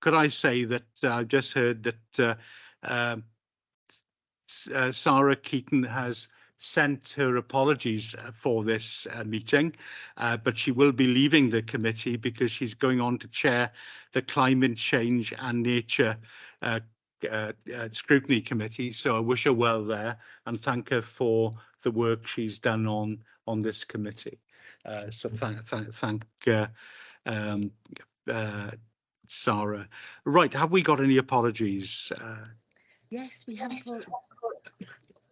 could I say that I've just heard that Sarah Keaton has sent her apologies for this meeting, but she will be leaving the committee because she's going on to chair the Climate Change and Nature Scrutiny Committee. So I wish her well there and thank her for the work she's done on this committee. So thank Sarah. Right, have we got any apologies? Yes, we have.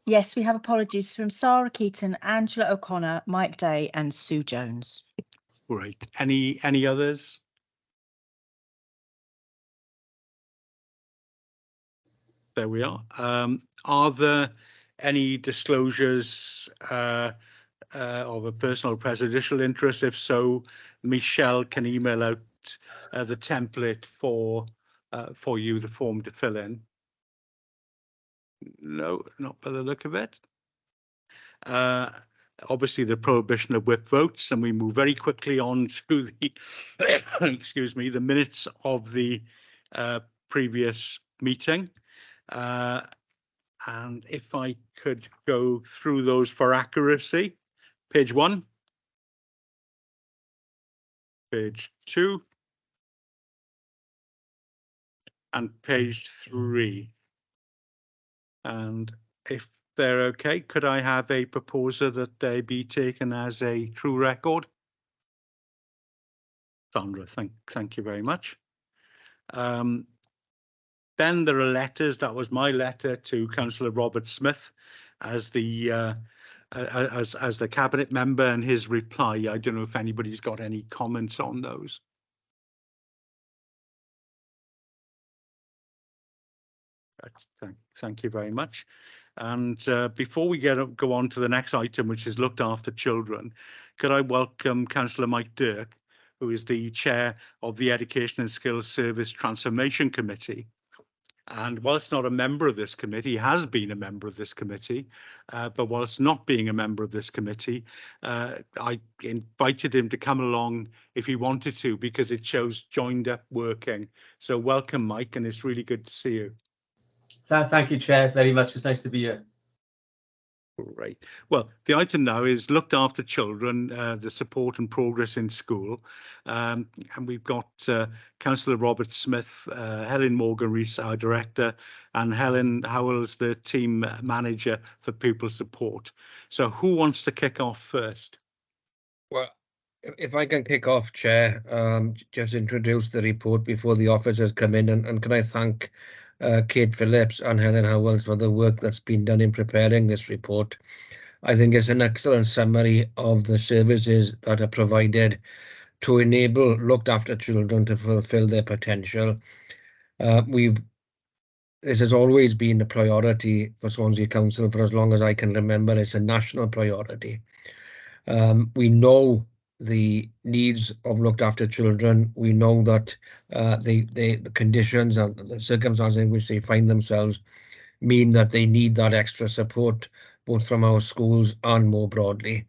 Yes, we have apologies from Sarah Keaton, Angela O'Connor, Mike Day, and Sue Jones. Great. Any others? There we are. Are there any disclosures of a personal presidential interest? If so, Michelle can email out the template for you, the form to fill in. No, not by the look of it. Obviously, the prohibition of whip votes, and we move very quickly on to the excuse me, the minutes of the previous meeting. And if I could go through those for accuracy, page 1, page 2, and page 3. And if they're okay, could I have a proposer that they be taken as a true record? Sandra, thank you very much. Then there are letters. That was my letter to Councillor Robert Smith as the cabinet member, and his reply. I don't know if anybody's got any comments on those. Thank you very much. And before we go on to the next item, which is looked after children, could I welcome Councillor Mike Dirk, who is the chair of the Education and Skills Service Transformation Committee. And whilst not a member of this committee, has been a member of this committee, but whilst not being a member of this committee, I invited him to come along if he wanted to, because it shows joined up working. So welcome, Mike, and it's really good to see you. Thank you, Chair, very much. It's nice to be here. Great. Well, the item now is looked after children, the support and progress in school. And we've got Councillor Robert Smith, Helen Morgan-Rees, our director, and Helen Howells, the team manager for pupil support. So who wants to kick off first? Well, if I can kick off, Chair, just introduce the report before the officers come in, and can I thank Kate Phillips and Helen Howells for the work that's been done in preparing this report. I think it's an excellent summary of the services that are provided to enable looked after children to fulfill their potential. This has always been a priority for Swansea Council for as long as I can remember. It's a national priority. We know the needs of looked after children. We know that the conditions and the circumstances in which they find themselves mean that they need that extra support, both from our schools and more broadly.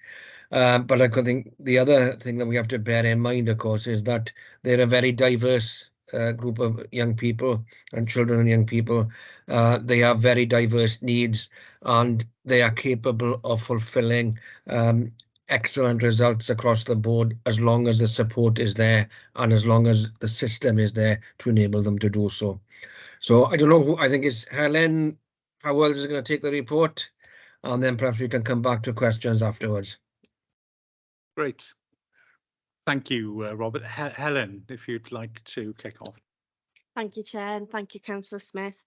But I think the other thing that we have to bear in mind, of course, is that they're a very diverse group of young people and children and young people. They have very diverse needs, and they are capable of fulfilling excellent results across the board as long as the support is there and as long as the system is there to enable them to do so. So I don't know who, I think it's Helen Howells is going to take the report, and then perhaps we can come back to questions afterwards. Great. Thank you, Robert. Helen, if you'd like to kick off. Thank you, Chair, and thank you, Councillor Smith.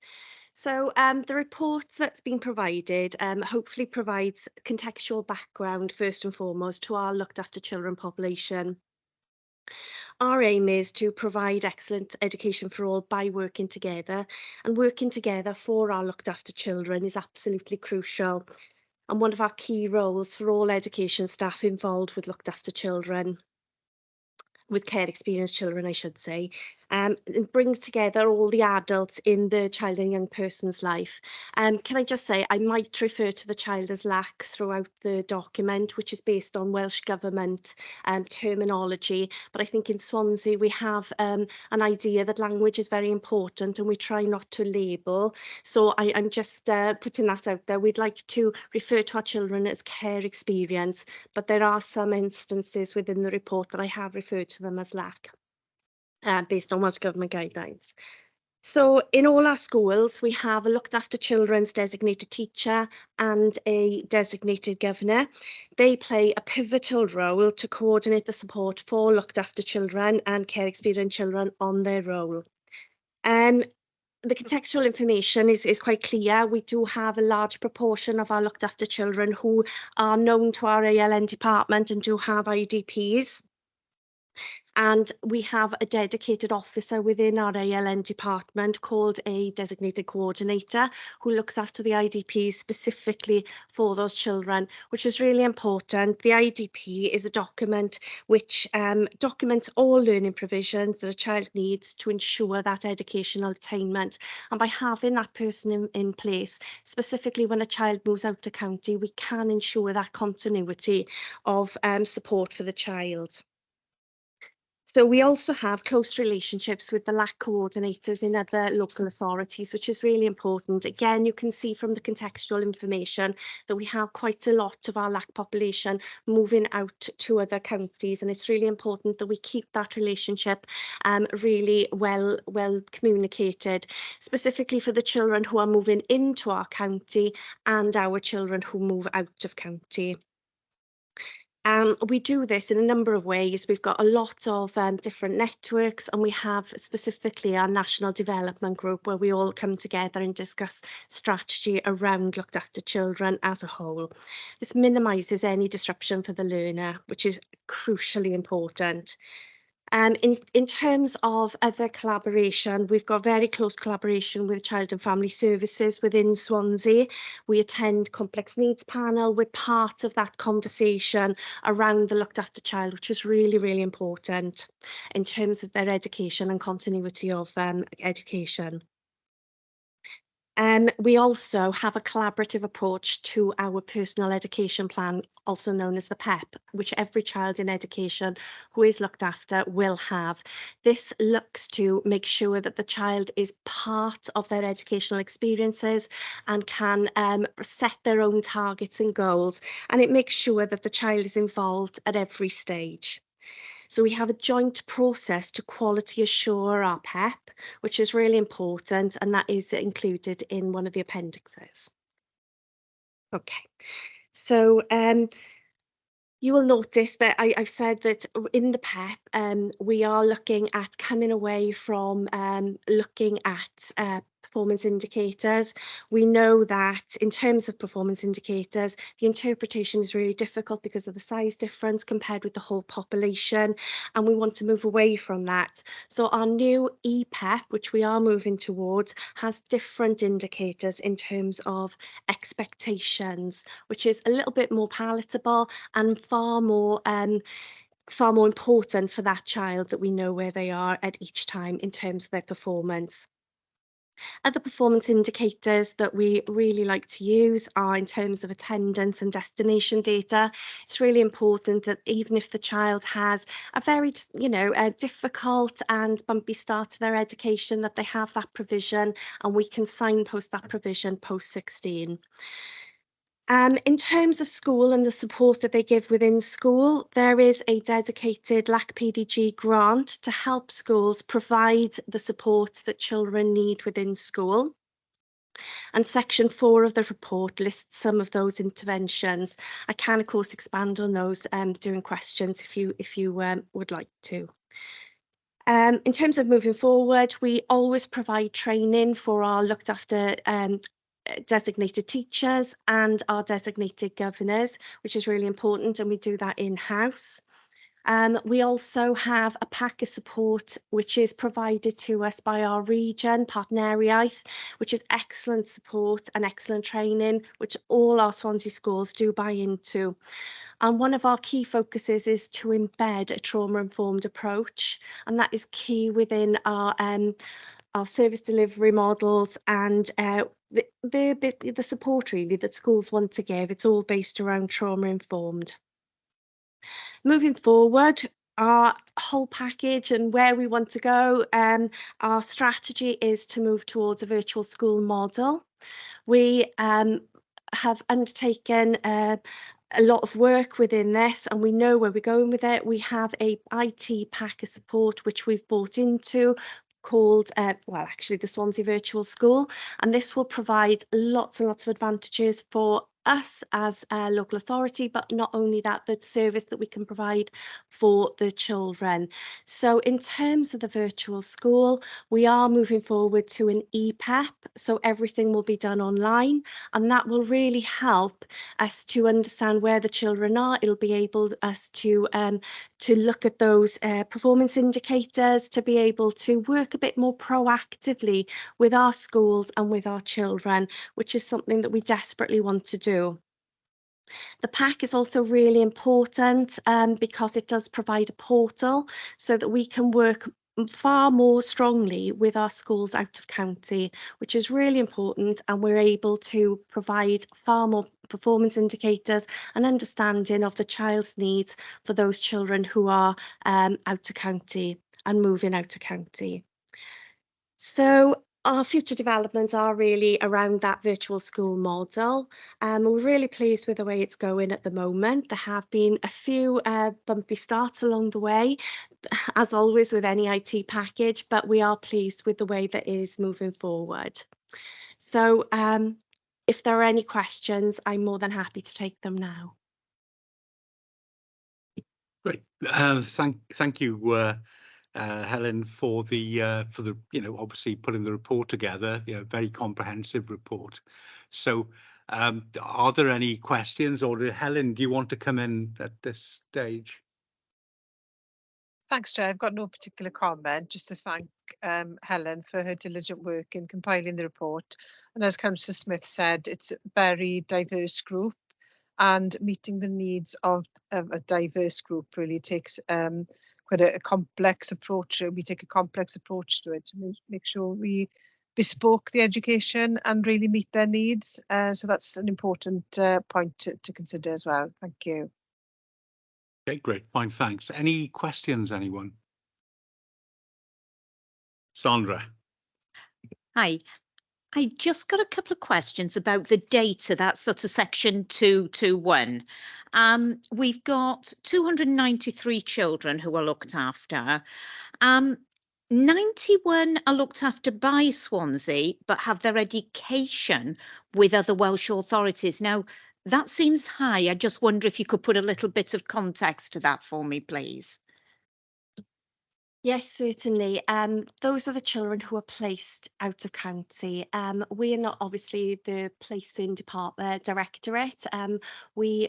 So the report that's been provided hopefully provides contextual background first and foremost to our looked after children population. Our aim is to provide excellent education for all by working together, and working together for our looked after children is absolutely crucial and one of our key roles for all education staff involved with looked after children, with care experienced children, I should say. It brings together all the adults in the child and young person's life. Can I just say, I might refer to the child as LAC throughout the document, which is based on Welsh Government terminology. But I think in Swansea, we have an idea that language is very important and we try not to label. So I'm just putting that out there. We'd like to refer to our children as care experience, but there are some instances within the report that I have referred to them as LAC. Based on Welsh Government guidelines. So in all our schools, we have a looked after children's designated teacher and a designated governor. They play a pivotal role to coordinate the support for looked after children and care experienced children on their role. The contextual information is quite clear. We do have a large proportion of our looked after children who are known to our ALN department and do have IDPs. And we have a dedicated officer within our ALN department called a designated coordinator who looks after the IDPs specifically for those children, which is really important. The IDP is a document which documents all learning provisions that a child needs to ensure that educational attainment. And by having that person in place, specifically when a child moves out to county, we can ensure that continuity of support for the child. So we also have close relationships with the LAC coordinators in other local authorities, which is really important. Again, you can see from the contextual information that we have quite a lot of our LAC population moving out to other counties, and it's really important that we keep that relationship really well communicated, specifically for the children who are moving into our county and our children who move out of county. We do this in a number of ways. We've got a lot of different networks, and we have specifically our National Development Group where we all come together and discuss strategy around looked after children as a whole. This minimises any disruption for the learner, which is crucially important. In terms of other collaboration, we've got very close collaboration with Child and Family Services within Swansea. We attend complex needs panel. We're part of that conversation around the looked after child, which is really, really important in terms of their education and continuity of education. We also have a collaborative approach to our personal education plan, also known as the PEP, which every child in education who is looked after will have. This looks to make sure that the child is part of their educational experiences and can set their own targets and goals, and it makes sure that the child is involved at every stage. So we have a joint process to quality assure our PEP, which is really important, and that is included in one of the appendixes. Okay, so you will notice that I've said that in the PEP, we are looking at coming away from looking at performance indicators. We know that in terms of performance indicators, the interpretation is really difficult because of the size difference compared with the whole population, and we want to move away from that. So our new EPEP, which we are moving towards, has different indicators in terms of expectations, which is a little bit more palatable and far more important for that child, that we know where they are at each time in terms of their performance. Other performance indicators that we really like to use are in terms of attendance and destination data. It's really important that even if the child has a very, a difficult and bumpy start to their education, that they have that provision and we can signpost that provision post 16. In terms of school and the support that they give within school, there is a dedicated LAC PDG grant to help schools provide the support that children need within school. And section 4 of the report lists some of those interventions. I can, of course, expand on those during questions if you would like to. In terms of moving forward, we always provide training for our looked after designated teachers and our designated governors, which is really important, and we do that in-house. We also have a pack of support which is provided to us by our region, Partneriaeth, which is excellent support and excellent training, which all our Swansea schools do buy into. And one of our key focuses is to embed a trauma-informed approach, and that is key within our service delivery models and the support really that schools want to give. It's all based around trauma-informed. Moving forward, our whole package and where we want to go, our strategy is to move towards a virtual school model. We have undertaken a lot of work within this, and we know where we're going with it. We have a IT pack of support which we've bought into, called well, actually the Swansea Virtual School, and this will provide lots and lots of advantages for us as a local authority, but not only that, the service that we can provide for the children. So in terms of the virtual school, we are moving forward to an EPEP, so everything will be done online, and that will really help us to understand where the children are. It'll be able us to look at those performance indicators, to be able to work a bit more proactively with our schools and with our children, which is something that we desperately want to do. The pack is also really important because it does provide a portal so that we can work far more strongly with our schools out of county, which is really important, and we're able to provide far more performance indicators and understanding of the child's needs for those children who are out of county and moving out of county. So our future developments are really around that virtual school model. We're really pleased with the way it's going at the moment. There have been a few bumpy starts along the way, as always with any IT package, but we are pleased with the way that it is moving forward. So if there are any questions, I'm more than happy to take them now. Great. Thank you, Helen, for the obviously putting the report together. Very comprehensive report. So, are there any questions, or Helen, do you want to come in at this stage? Thanks, Chair. I've got no particular comment, just to thank Helen for her diligent work in compiling the report. And as Councillor Smith said, it's a very diverse group, and meeting the needs of a diverse group really takes quite a complex approach. We take a complex approach to it to make sure we bespoke the education and really meet their needs. So that's an important point to consider as well. Thank you. Okay, great. Fine, thanks. Any questions, anyone? Sandra. Hi. I just got a couple of questions about the data, that's sort of section 221. We've got 293 children who are looked after. 91 are looked after by Swansea, but have their education with other Welsh authorities. Now, that seems high. I just wonder if you could put a little bit of context to that for me, please. Yes, certainly. Those are the children who are placed out of county. We are not obviously the placing directorate. We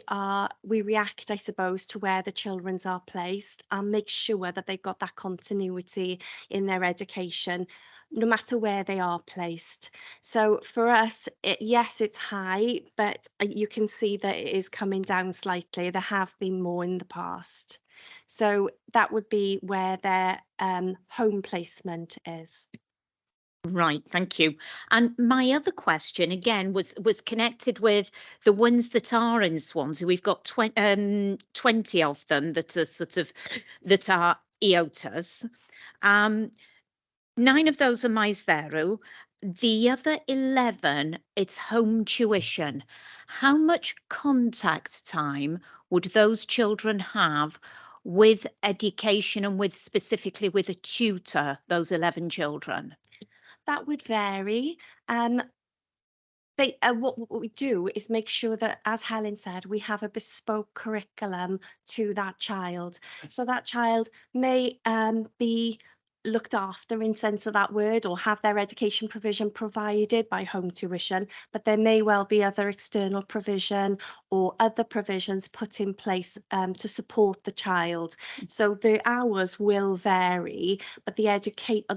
react, I suppose, to where the children are placed and make sure that they've got that continuity in their education, no matter where they are placed. So for us, yes, it's high, but you can see that it is coming down slightly. There have been more in the past. So that would be where their home placement is. Right, thank you. And my other question again was connected with the ones that are in Swansea. We've got 20 of them that are that are EOTAs. 9 of those are Maestheru. The other 11, it's home tuition. How much contact time would those children have with education and specifically with a tutor, those 11 children? That would vary. What we do is make sure that, as Helen said, we have a bespoke curriculum to that child. So that child may be looked after in sense of that word, or have their education provision provided by home tuition, but there may well be other external provision or other provisions put in place to support the child. So the hours will vary, but the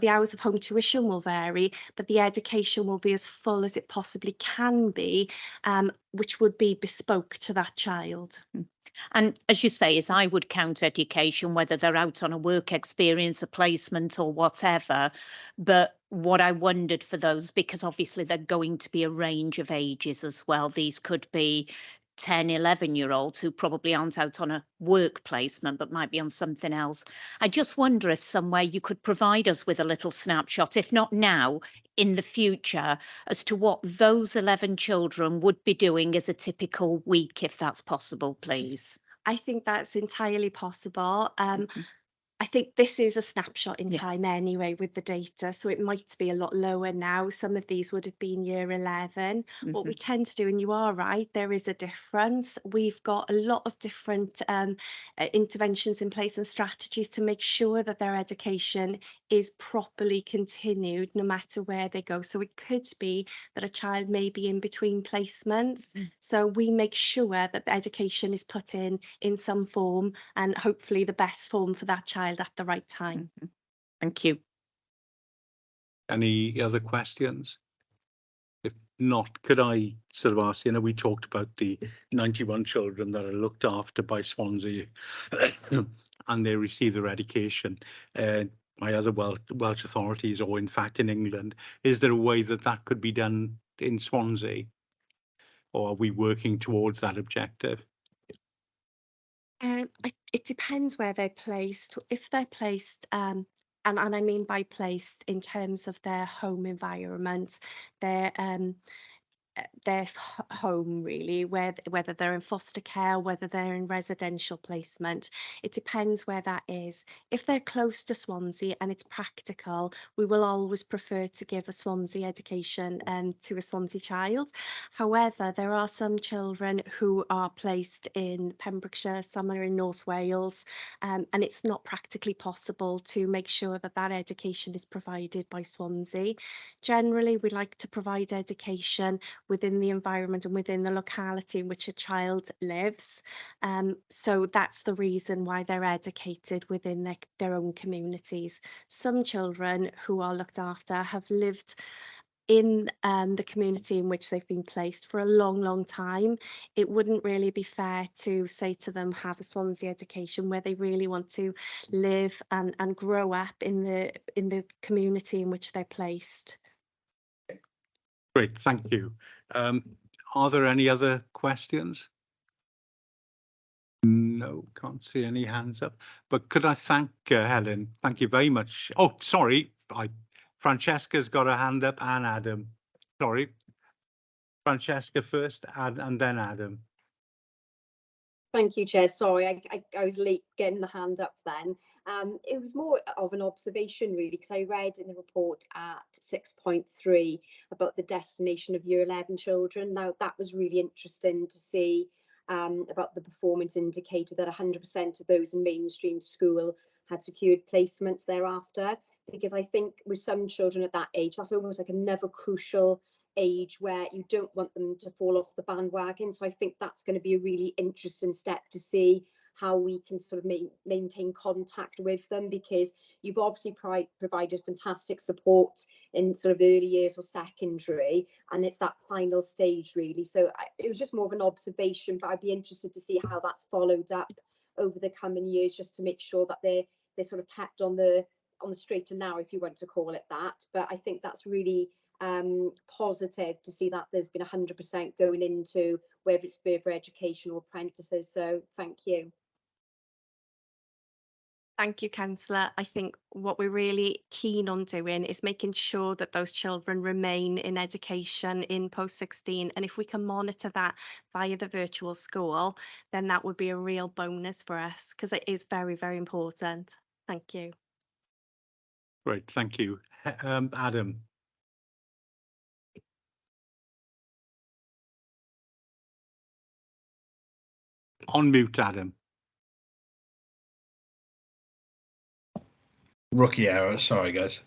hours of home tuition will vary, but the education will be as full as it possibly can be, which would be bespoke to that child. And as you say, as I would count education, whether they're out on a work experience, a placement or whatever. But what I wondered for those, because obviously they're going to be a range of ages as well. These could be 10, 11-year-olds who probably aren't out on a work placement, but might be on something else. I just wonder if somewhere you could provide us with a little snapshot, if not now, in the future, as to what those 11 children would be doing as a typical week, if that's possible, please. I think that's entirely possible. Mhm. I think this is a snapshot in Yeah. time anyway with the data, so it might be a lot lower now. Some of these would have been year 11. What we tend to do, and you are right, there is a difference. We've got a lot of different interventions in place and strategies to make sure that their education is properly continued no matter where they go. So it could be that a child may be in between placements. So we make sure that the education is put in some form, and hopefully the best form for that child at the right time. Thank you. Any other questions? If not, could I sort of ask, we talked about the 91 children that are looked after by Swansea and they receive their education by other Welsh authorities, or in fact in England. Is there a way that that could be done in Swansea? Or are we working towards that objective? It depends where they're placed. If they're placed, and I mean by placed in terms of their home environment, their home really, whether they're in foster care, whether they're in residential placement, it depends where that is. If they're close to Swansea and it's practical, we will always prefer to give a Swansea education to a Swansea child. However, there are some children who are placed in Pembrokeshire, some are in North Wales, and it's not practically possible to make sure that that education is provided by Swansea. Generally, we like to provide education within the environment and within the locality in which a child lives. So that's the reason why they're educated within their own communities. Some children who are looked after have lived in the community in which they've been placed for a long time. It wouldn't really be fair to say to them, have a Swansea education, where they really want to live and grow up in the community in which they're placed. Great, thank you. Are there any other questions? No, can't see any hands up. But could I thank Helen? Thank you very much. Oh, sorry, Francesca's got a hand up, and Adam. Sorry, Francesca first, and then Adam. Thank you, Chair. Sorry, I was late getting the hand up then. It was more of an observation, really, because I read in the report at 6.3 about the destination of year 11 children. Now, that was really interesting to see about the performance indicator that 100% of those in mainstream school had secured placements thereafter. Because I think with some children at that age, that's almost like another crucial age where you don't want them to fall off the bandwagon. So I think that's going to be a really interesting step to see how we can sort of maintain contact with them, because you've obviously provided fantastic support in sort of early years or secondary, and it's that final stage really. So it was just more of an observation, but I'd be interested to see how that's followed up over the coming years, just to make sure that they're sort of kept on the straight and narrow, if you want to call it that. But I think that's really positive to see that there's been 100% going into whether it's further education or apprentices. So thank you. Thank you, Councillor. I think what we're really keen on doing is making sure that those children remain in education in post-16. And if we can monitor that via the virtual school, then that would be a real bonus for us, because it is very, very important. Thank you. Great, thank you. Adam. On mute, Adam. Rookie error, sorry guys.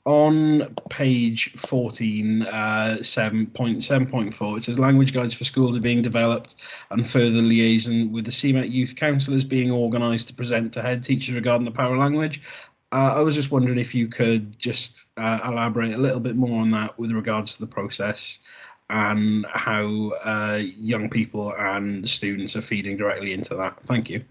On page 14, 7.7.4, it says language guides for schools are being developed and further liaison with the CMET youth councillors being organised to present to head teachers regarding the power of language. I was just wondering if you could just elaborate a little bit more on that with regards to the process and how young people and students are feeding directly into that. Thank you.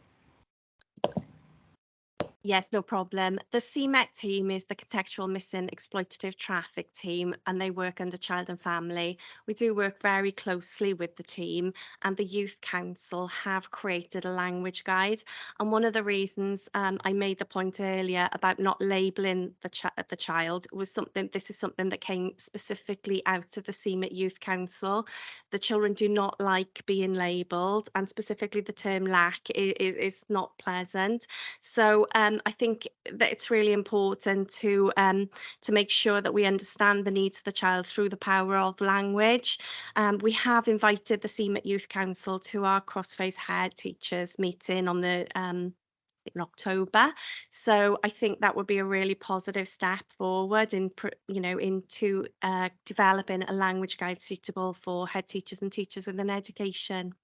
Yes, no problem. The CMET team is the Contextual Missing Exploitative Traffic team, and they work under Child and Family. We do work very closely with the team, and the Youth Council have created a language guide. And one of the reasons I made the point earlier about not labelling the child was something. This is something that came specifically out of the CMET Youth Council. The children do not like being labelled, and specifically the term lack is not pleasant. So I think that it's really important to make sure that we understand the needs of the child through the power of language. We have invited the CMET Youth Council to our cross-phase head teachers meeting on the in October. So I think that would be a really positive step forward in, into developing a language guide suitable for head teachers and teachers within education.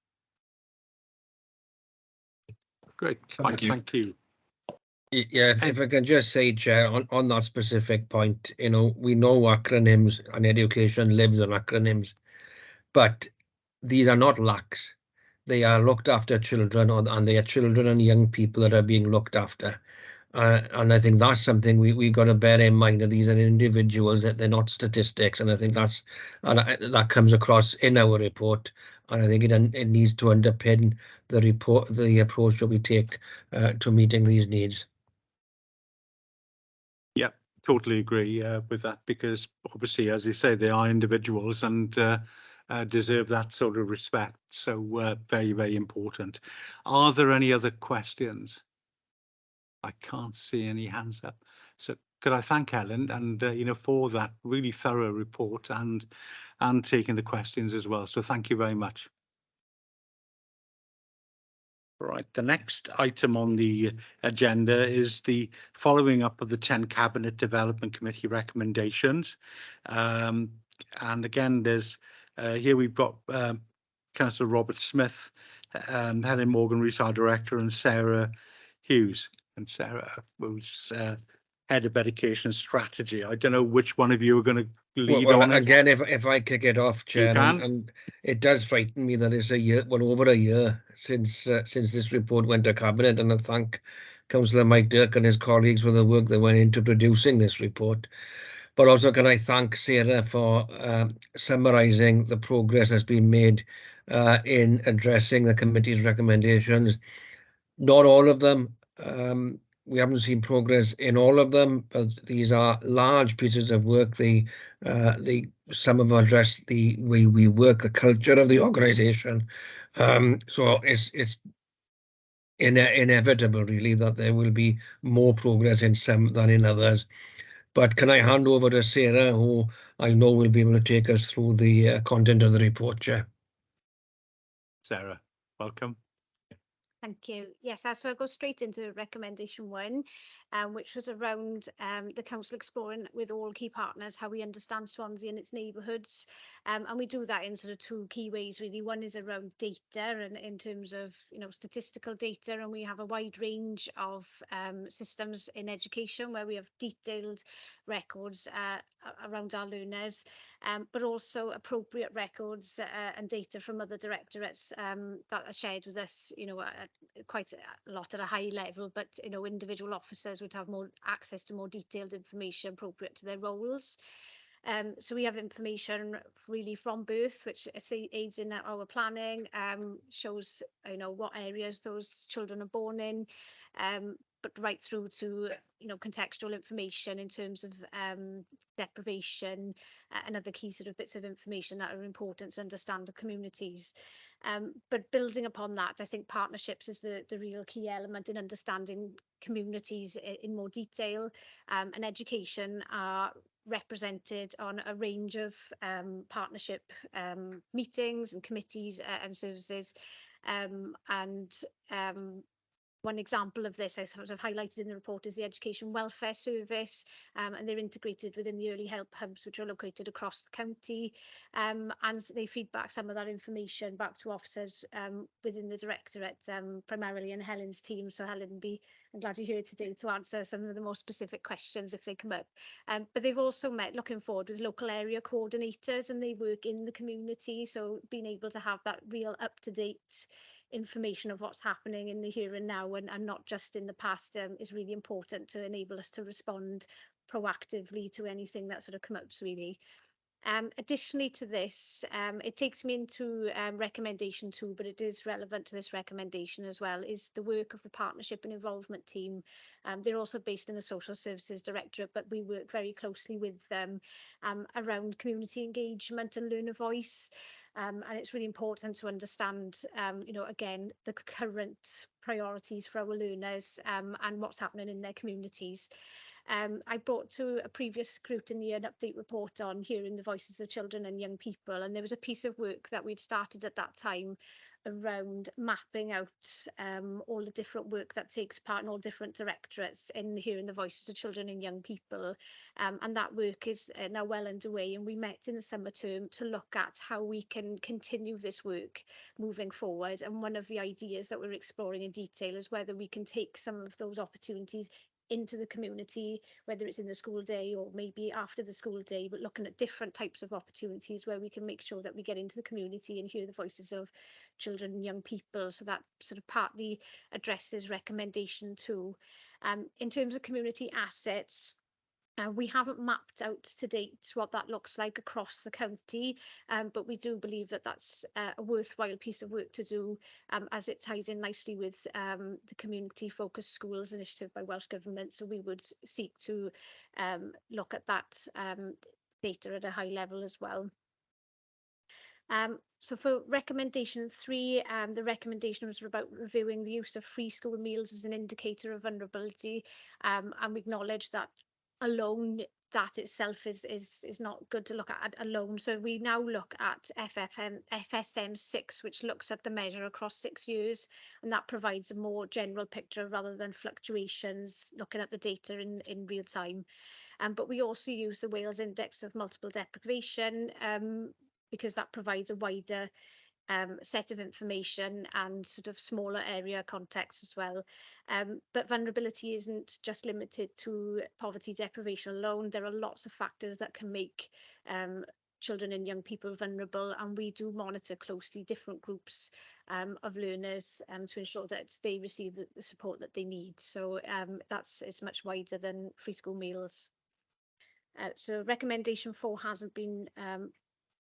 Great, Thank you. Thank you. Yeah, if I can just say, Chair, on that specific point, we know acronyms and education lives on acronyms, but these are not lacks. They are looked after children, and they are children and young people that are being looked after. And I think that's something we got to bear in mind, that these are individuals, that they're not statistics. And I think that comes across in our report. And I think it needs to underpin the approach that we take to meeting these needs. Yeah, totally agree with that, because obviously, as you say, they are individuals and deserve that sort of respect. So very, very important. Are there any other questions? I can't see any hands up. So could I thank Helen and for that really thorough report and taking the questions as well. So thank you very much. Right, the next item on the agenda is the following up of the 10 Cabinet Development Committee recommendations. And again, there's here we've got Councillor Robert Smith, Helen Morgan, Retired Director, and Sarah Hughes. And Sarah was Head of Education Strategy. I don't know which one of you are going to lead on it. Again, if I kick it off, Chair, and it does frighten me that it's over a year since this report went to Cabinet, and I thank Councillor Mike Dirk and his colleagues for the work that went into producing this report. But also, can I thank Sarah for summarising the progress that's been made in addressing the committee's recommendations. Not all of them. We haven't seen progress in all of them, but these are large pieces of work. Some of them address the way we work, the culture of the organisation. So it's inevitable, really, that there will be more progress in some than in others. But can I hand over to Sarah, who I know will be able to take us through the content of the report, Chair? Sarah, welcome. Thank you. Yes, so I'll go straight into recommendation 1, which was around the council exploring with all key partners how we understand Swansea and its neighbourhoods. And we do that in sort of 2 key ways, really. One is around data, and in terms of statistical data, and we have a wide range of systems in education where we have detailed records around our learners, but also appropriate records and data from other directorates that are shared with us, quite a lot at a high level, but individual officers would have more access to more detailed information appropriate to their roles. So we have information really from birth, which aids in our planning, shows what areas those children are born in, but right through to contextual information in terms of deprivation and other key sort of bits of information that are important to understand the communities. But building upon that, I think partnerships is the real key element in understanding communities in more detail, and education are represented on a range of partnership meetings and committees and services, one example of this I sort of highlighted in the report is the Education Welfare Service, and they're integrated within the early help hubs, which are located across the county, and they feed back some of that information back to officers within the directorate, primarily in Helen's team. So Helen will be I'm glad you're here today to answer some of the more specific questions if they come up. But they've also met, looking forward, with local area coordinators, and they work in the community, so being able to have that real up-to-date information of what's happening in the here and now, and not just in the past, is really important to enable us to respond proactively to anything that sort of comes up, really. Additionally to this, it takes me into recommendation 2, but it is relevant to this recommendation as well, is the work of the partnership and involvement team. They're also based in the Social Services Directorate, but we work very closely with them around community engagement and learner voice. And it's really important to understand, you know, again, the current priorities for our learners and what's happening in their communities. I brought to a previous scrutiny an update report on hearing the voices of children and young people, and there was a piece of work that we'd started at that time around mapping out all the different work that takes part in all different directorates in hearing the voices of children and young people, and that work is now well underway, and we met in the summer term to look at how we can continue this work moving forward. And one of the ideas that we're exploring in detail is whether we can take some of those opportunities into the community, whether it's in the school day or maybe after the school day, but looking at different types of opportunities where we can make sure that we get into the community and hear the voices of children and young people. So that sort of partly addresses recommendation 2. In terms of community assets, we haven't mapped out to date what that looks like across the county, but we do believe that that's a worthwhile piece of work to do, as it ties in nicely with the Community Focused Schools initiative by Welsh Government. So we would seek to look at that data at a high level as well. So for recommendation 3, the recommendation was about reviewing the use of free school meals as an indicator of vulnerability, and we acknowledge that alone, that itself is not good to look at alone. So we now look at FSM 6, which looks at the measure across 6 years, and that provides a more general picture rather than fluctuations, looking at the data in real time. But we also use the Wales Index of Multiple Deprivation, because that provides a wider set of information and sort of smaller area context as well. But vulnerability isn't just limited to poverty deprivation alone. There are lots of factors that can make children and young people vulnerable, and we do monitor closely different groups of learners to ensure that they receive the support that they need. So it's much wider than free school meals. So recommendation 4 hasn't been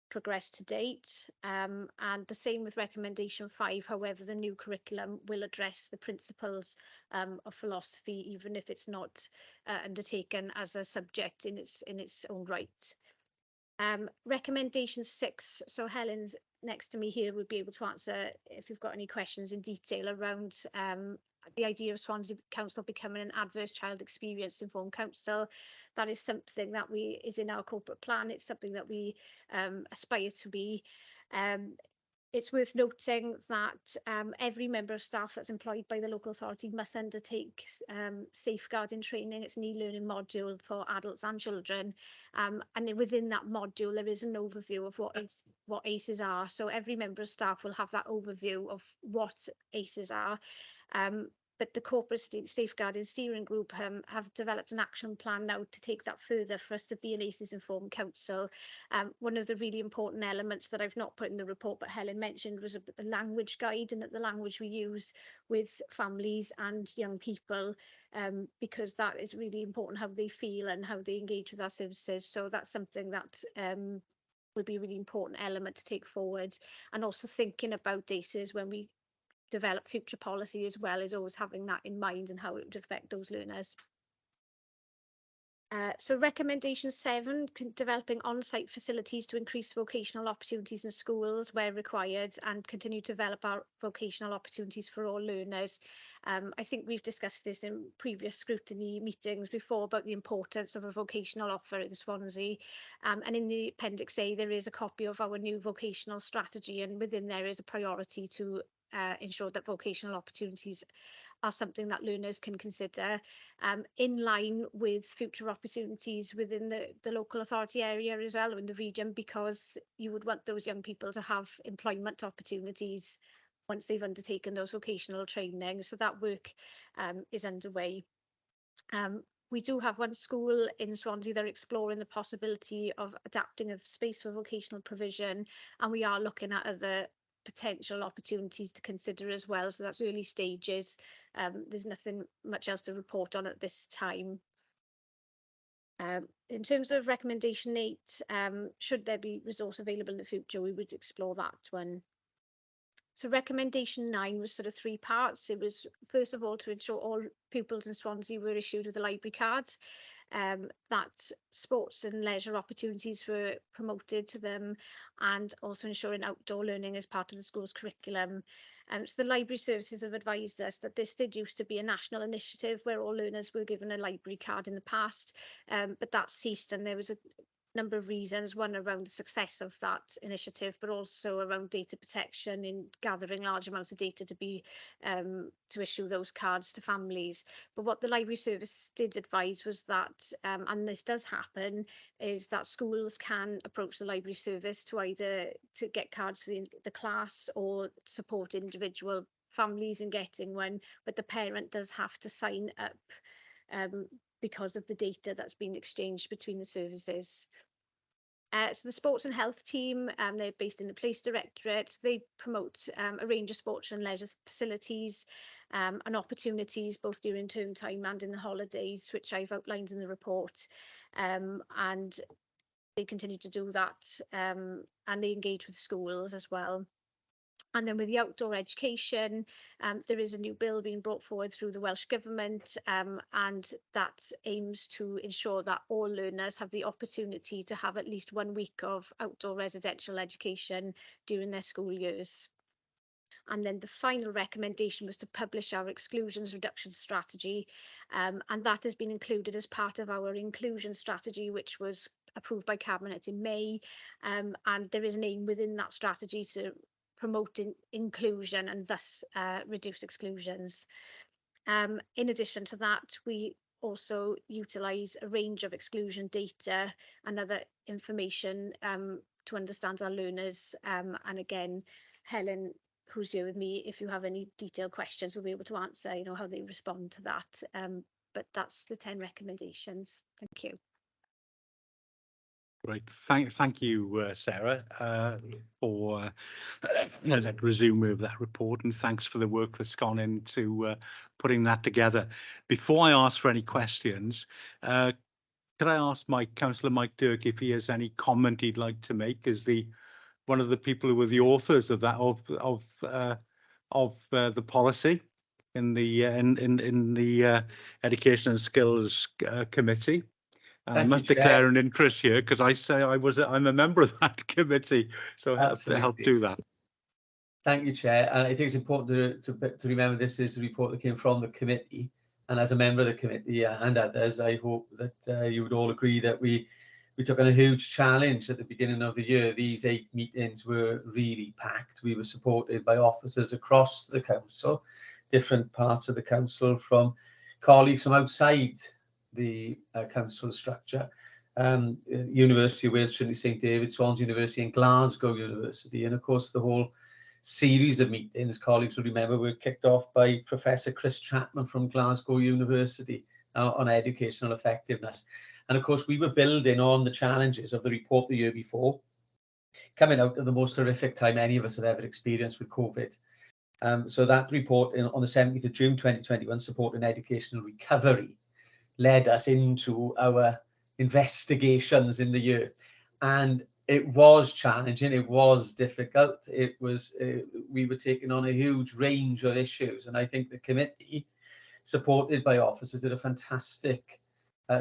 progressed to date, and the same with recommendation 5. However, the new curriculum will address the principles of philosophy, even if it's not undertaken as a subject in its own right. Recommendation 6, so Helen's next to me here would be able to answer if you've got any questions in detail around the idea of Swansea Council becoming an adverse child experience informed council. That is something that is in our corporate plan. It's something that we aspire to be. It's worth noting that every member of staff that's employed by the local authority must undertake safeguarding training. It's an e-learning module for adults and children, and within that module there is an overview of what ACEs are. So every member of staff will have that overview of what ACEs are. But the corporate safeguarding steering group have developed an action plan now to take that further for us to be an ACEs informed council. One of the really important elements that I've not put in the report, but Helen mentioned, was the language guide, and that the language we use with families and young people, because that is really important, how they feel and how they engage with our services. So that's something that will be a really important element to take forward. And also thinking about ACEs when we develop future policy as well, is always having that in mind and how it would affect those learners. So recommendation 7, developing on-site facilities to increase vocational opportunities in schools where required and continue to develop our vocational opportunities for all learners. I think we've discussed this in previous scrutiny meetings before about the importance of a vocational offer in Swansea. And in the Appendix A, there is a copy of our new vocational strategy, and within there is a priority to ensure that vocational opportunities are something that learners can consider, in line with future opportunities within the local authority area as well, or in the region, because you would want those young people to have employment opportunities once they've undertaken those vocational training. So that work is underway. We do have one school in Swansea that are exploring the possibility of adapting a space for vocational provision, and we are looking at other potential opportunities to consider as well. So that's early stages. There's nothing much else to report on at this time. In terms of recommendation 8, should there be resource available in the future, we would explore that one. So recommendation 9 was sort of 3 parts. It was, first of all, to ensure all pupils in Swansea were issued with a library card, that sports and leisure opportunities were promoted to them, and also ensuring outdoor learning as part of the school's curriculum. So the library services have advised us that this did used to be a national initiative where all learners were given a library card in the past, but that ceased, and there was a number of reasons, one around the success of that initiative, but also around data protection in gathering large amounts of data to be to issue those cards to families. But what the library service did advise was that, and this does happen, is that schools can approach the library service to either to get cards for the class or support individual families in getting one, but the parent does have to sign up because of the data that's been exchanged between the services. So the sports and health team, they're based in the Police Directorate. They promote a range of sports and leisure facilities and opportunities both during term time and in the holidays, which I've outlined in the report. And they continue to do that, and they engage with schools as well. And then with the outdoor education, there is a new bill being brought forward through the Welsh Government, and that aims to ensure that all learners have the opportunity to have at least 1 week of outdoor residential education during their school years. And then the final recommendation was to publish our exclusions reduction strategy, and that has been included as part of our inclusion strategy, which was approved by Cabinet in May, and there is an aim within that strategy to promoting inclusion and thus reduce exclusions. In addition to that, we also utilise a range of exclusion data and other information to understand our learners. And again, Helen, who's here with me, if you have any detailed questions, we'll be able to answer, you know, how they respond to that. But that's the 10 recommendations. Thank you. Right, thank you, Sarah, for that resume of that report, and thanks for the work that's gone into putting that together. Before I ask for any questions, could I ask Councillor Mike Dirk if he has any comment he'd like to make as one of the people who were the authors of that the policy in the Education and Skills Committee. I must declare an interest here because I'm a member of that committee, so help do that. Thank you, Chair. I think it's important to remember this is a report that came from the committee, and as a member of the committee and others, I hope that you would all agree that we took on a huge challenge at the beginning of the year. These 8 meetings were really packed. We were supported by officers across the council, different parts of the council, from colleagues from outside the council structure, University of Wales, Trinity St David, Swansea University and Glasgow University. And of course, the whole series of meetings, colleagues will remember, were kicked off by Professor Chris Chapman from Glasgow University on educational effectiveness. And of course, we were building on the challenges of the report the year before, coming out of the most horrific time any of us have ever experienced with COVID. So that report on the 17th of June 2021, Supporting Educational Recovery, led us into our investigations in the year, and it was challenging, it was difficult, it was we were taking on a huge range of issues, and I think the committee, supported by officers, did a fantastic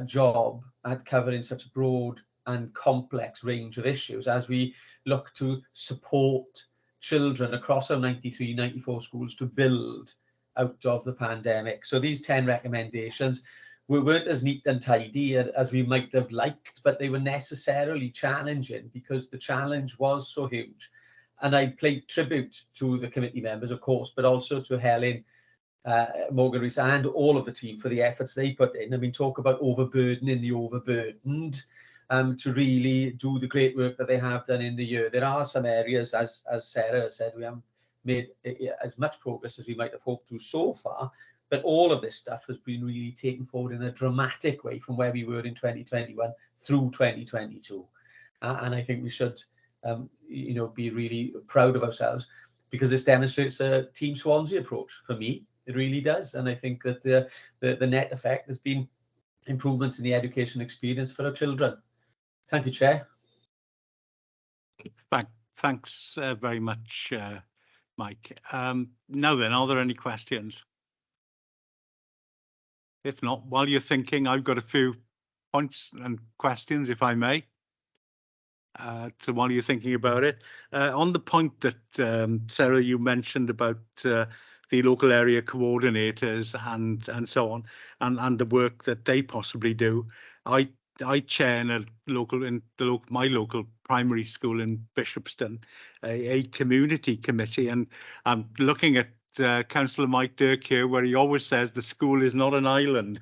job at covering such a broad and complex range of issues as we look to support children across our 94 schools to build out of the pandemic. So these 10 recommendations weren't as neat and tidy as we might have liked, but they were necessarily challenging because the challenge was so huge. And I pay tribute to the committee members, of course, but also to Helen, Morgan Rees and all of the team for the efforts they put in. I mean, talk about overburdening the overburdened, to really do the great work that they have done in the year. There are some areas, as Sarah said, we haven't made as much progress as we might have hoped to so far, but all of this stuff has been really taken forward in a dramatic way from where we were in 2021 through 2022. And I think we should, be really proud of ourselves, because this demonstrates a Team Swansea approach. For me, it really does. And I think that the net effect has been improvements in the education experience for our children. Thank you, Chair. Thanks very much, Mike. Now then, are there any questions? If not, while you're thinking, I've got a few points and questions, if I may. So while you're thinking about it, on the point that Sarah, you mentioned about the local area coordinators and so on, and the work that they possibly do, I chair in my local primary school in Bishopston, a community committee, and I'm looking at Councillor Mike Dirk here, where he always says the school is not an island,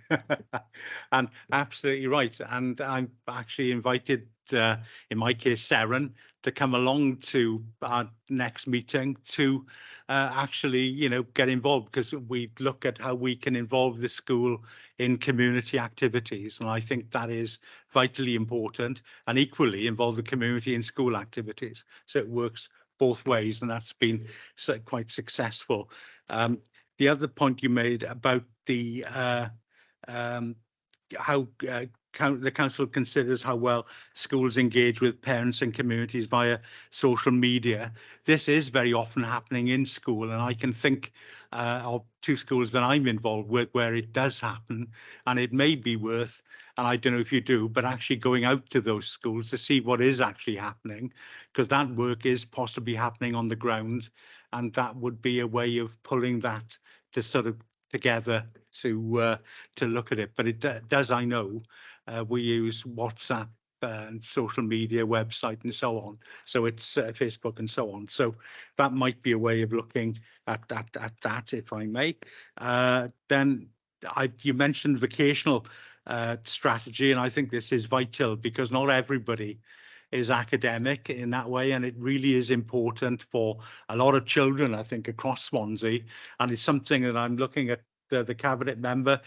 and absolutely right. And I'm actually invited, in my case, Seren, to come along to our next meeting to actually, get involved, because we look at how we can involve the school in community activities, and I think that is vitally important, and equally involve the community in school activities. So it works both ways, and that's been quite successful. The other point you made about the how the council considers how well schools engage with parents and communities via social media. This is very often happening in school, and I can think of 2 schools that I'm involved with where it does happen, and it may be worth, and I don't know if you do, but actually going out to those schools to see what is actually happening, because that work is possibly happening on the ground, and that would be a way of pulling that to sort of together to look at it. But it does, I know, we use WhatsApp and social media, website and so on. So it's Facebook and so on. So that might be a way of looking at that, if I may. Then you mentioned vocational strategy, and I think this is vital, because not everybody is academic in that way, and it really is important for a lot of children, I think, across Swansea, and it's something that I'm looking at the cabinet member,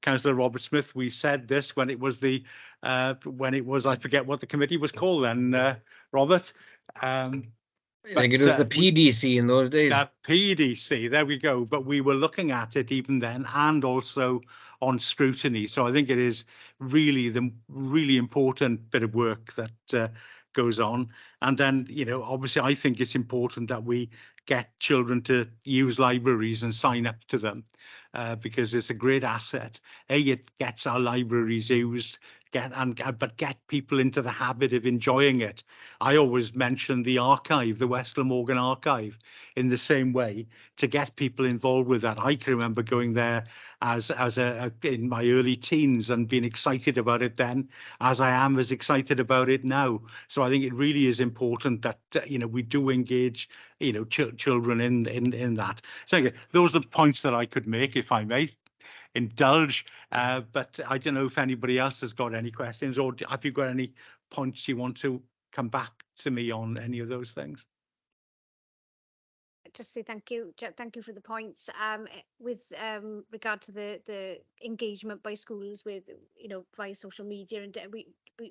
Councillor Robert Smith. We said this when it was I forget what the committee was called then, Robert. I think it was the PDC in those days. PDC, there we go. But we were looking at it even then, and also on scrutiny. So I think it is really the really important bit of work that goes on. And then, obviously, I think it's important that we get children to use libraries and sign up to them, because it's a great asset. It gets our libraries used, but get people into the habit of enjoying it. I always mention the archive, the West Glamorgan archive, in the same way, to get people involved with that. I can remember going there as in my early teens and being excited about it then, as I am as excited about it now. So I think it really is important that we do engage children in that. So those are points that I could make, if I may indulge, but I don't know if anybody else has got any questions, or have you got any points you want to come back to me on any of those things? Just say thank you for the points. With regard to the engagement by schools with via social media, and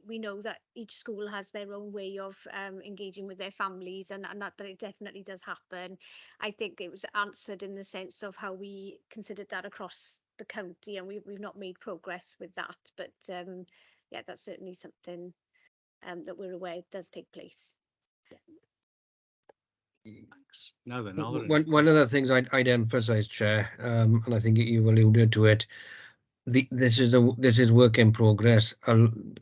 we know that each school has their own way of engaging with their families, and that it definitely does happen. I think it was answered in the sense of how we considered that across the county, and we've not made progress with that, but yeah, that's certainly something that we're aware does take place. Thanks. No, they're not. One of the things I'd emphasise, Chair, and I think you alluded to it, this is work in progress.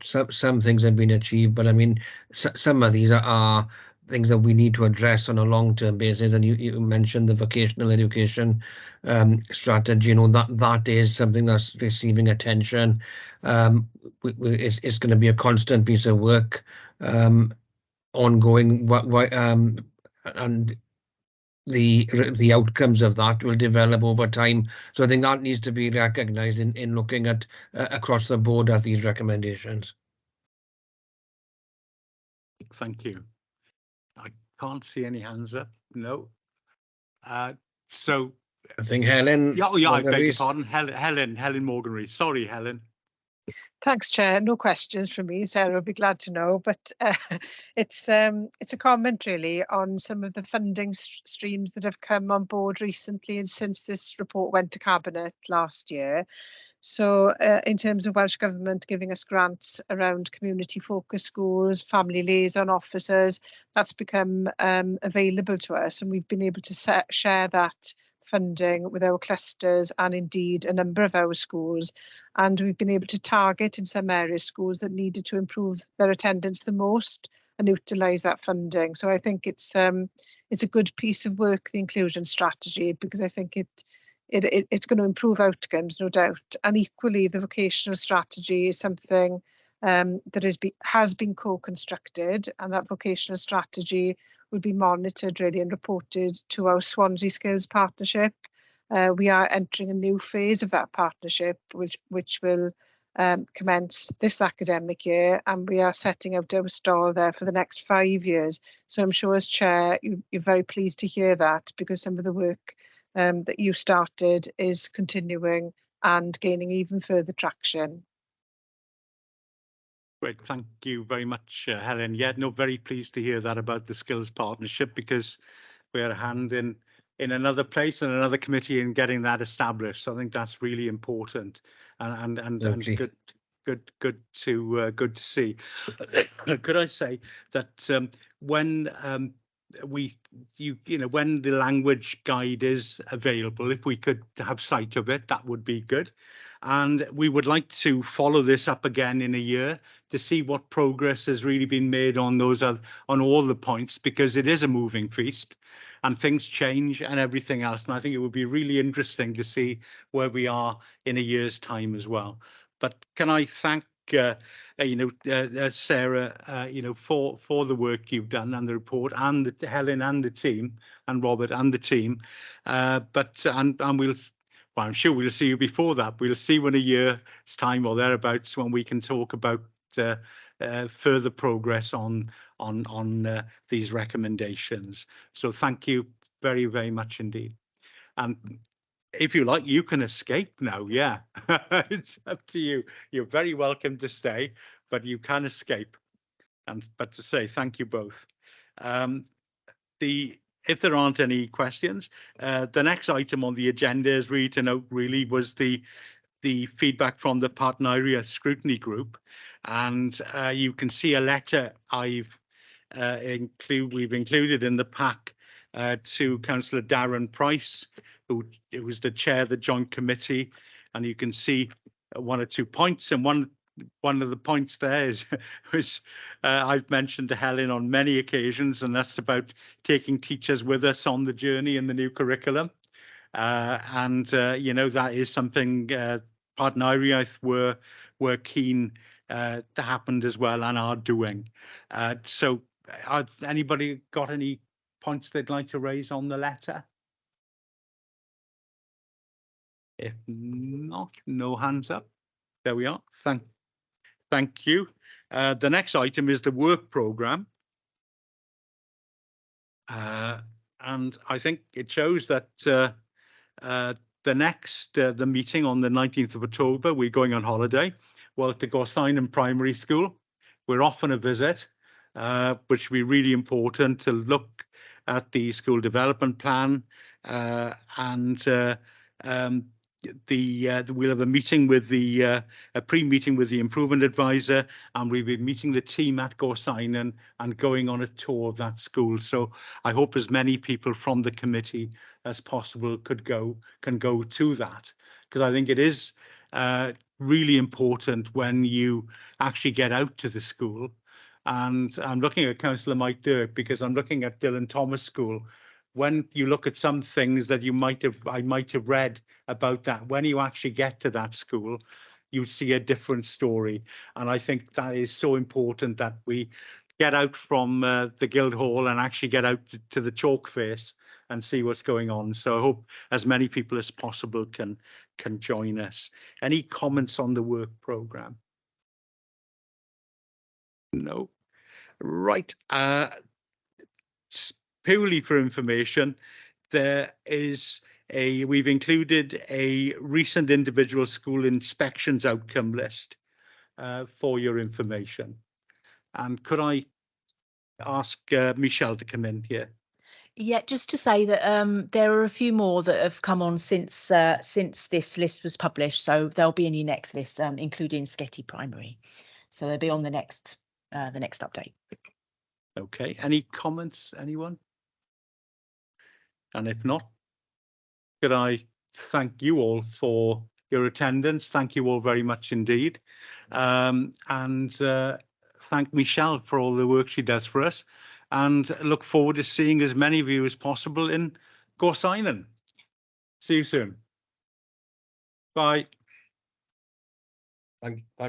Some things have been achieved, but I mean, some of these are things that we need to address on a long-term basis. And you mentioned the vocational education strategy. That is something that's receiving attention. It's going to be a constant piece of work, ongoing. And the outcomes of that will develop over time. So I think that needs to be recognised in looking at across the board at these recommendations. Thank you. I can't see any hands up. No. So, I think Helen. yeah, oh, yeah, I beg your Morgan-Rees. pardon, Helen Morgan-Rees. Sorry, Helen. Thanks, Chair. No questions from me. Sarah will be glad to know, but it's a comment really on some of the funding streams that have come on board recently and since this report went to Cabinet last year. So in terms of Welsh Government giving us grants around community focused schools, family liaison officers, that's become available to us, and we've been able to share that funding with our clusters and indeed a number of our schools. And we've been able to target in some areas schools that needed to improve their attendance the most and utilise that funding. So I think it's a good piece of work, the inclusion strategy, because I think it's going to improve outcomes, no doubt. And equally, the vocational strategy is something that has been co-constructed, and that vocational strategy will be monitored really and reported to our Swansea Skills Partnership. We are entering a new phase of that partnership, which will commence this academic year, and we are setting out our stall there for the next 5 years. So I'm sure as Chair, you're very pleased to hear that, because some of the work that you started is continuing and gaining even further traction. Great, thank you very much, Helen. Yeah, no, very pleased to hear that about the Skills Partnership, because we're a hand in another place and another committee in getting that established. So I think that's really important, and good to see. Could I say that when when the language guide is available, if we could have sight of it, that would be good. And we would like to follow this up again in a year to see what progress has really been made on all the points, because it is a moving feast and things change and everything else. And I think it would be really interesting to see where we are in a year's time as well. But can I thank Sarah, for the work you've done and the report, and Helen and the team, and Robert and the team. Well, I'm sure we'll see you before that. We'll see you in a year's time or thereabouts, when we can talk about further progress on these recommendations. So thank you very, very much indeed. And if you like, you can escape now. Yeah, it's up to you. You're very welcome to stay, but you can escape. But to say thank you both. If there aren't any questions, the next item on the agenda is really to note was the feedback from the Partneria Scrutiny Group, and you can see a letter we've included in the pack to Councillor Darren Price, who was the chair of the joint committee, and you can see one or two points, and one of the points there was I've mentioned to Helen on many occasions, and that's about taking teachers with us on the journey in the new curriculum. That is something Partneria were keen to happen as well, and are doing. So anybody got any points they'd like to raise on the letter? If not, no hands up. There we are. Thank you. The next item is the work programme. And I think it shows that the meeting on the 19th of October, we're going on holiday. Well, to Gorsinan Primary School, we're off on a visit, which will be really important to look at the school development plan, we'll have a meeting with a pre-meeting with the improvement advisor, and we'll be meeting the team at Gorsinan and going on a tour of that school. So I hope as many people from the committee as possible can go to that, because I think it is really important when you actually get out to the school. And I'm looking at Councillor Mike Dirk, because I'm looking at Dylan Thomas School. When you look at some things that I might have read about that, when you actually get to that school, you see a different story. And I think that is so important, that we get out from the Guildhall and actually get out to the chalk face and see what's going on. So I hope as many people as possible can join us. Any comments on the work programme? No. Right. Purely for information, we've included a recent individual school inspections outcome list for your information. And could I ask Michelle to come in here? Yeah, just to say that there are a few more that have come on since this list was published, so they'll be in your next list, including Sketty Primary. So they'll be on the next update. Okay. Any comments, anyone? And if not, could I thank you all for your attendance? Thank you all very much indeed, and thank Michelle for all the work she does for us, and look forward to seeing as many of you as possible in Gorsinan. See you soon. Bye. Thank